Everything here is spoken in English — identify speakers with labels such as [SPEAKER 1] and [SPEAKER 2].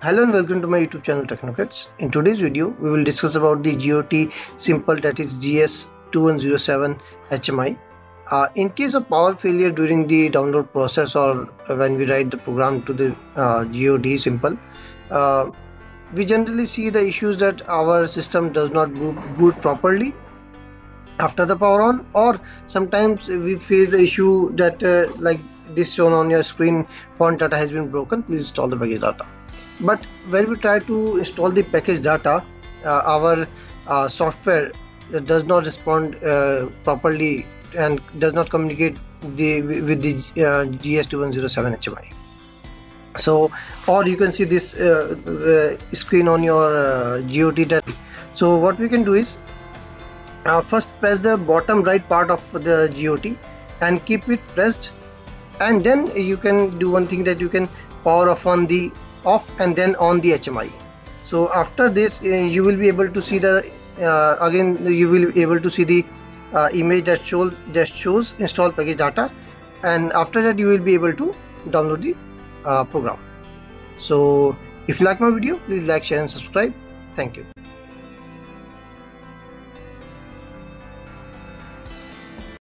[SPEAKER 1] Hello and welcome to my YouTube channel Technocrats. In today's video, we will discuss about the GOT simple, that is GS2107 HMI. In case of power failure during the download process or when we write the program to the GOT simple, we generally see the issues that our system does not boot properly after the power on, or sometimes we face the issue that like this shown on your screen, font data has been broken, please install the package data. But when we try to install the package data, our software does not respond properly and does not communicate with the GS2107 HMI. So, or you can see this screen on your GOT data. So what we can do is first press the bottom right part of the GOT and keep it pressed, and then you can do one thing, that you can power off and then on the HMI. So after this you will be able to see the again you will be able to see the image that shows install package data, and after that you will be able to download the program. So if you like my video, please like, share and subscribe. Thank you.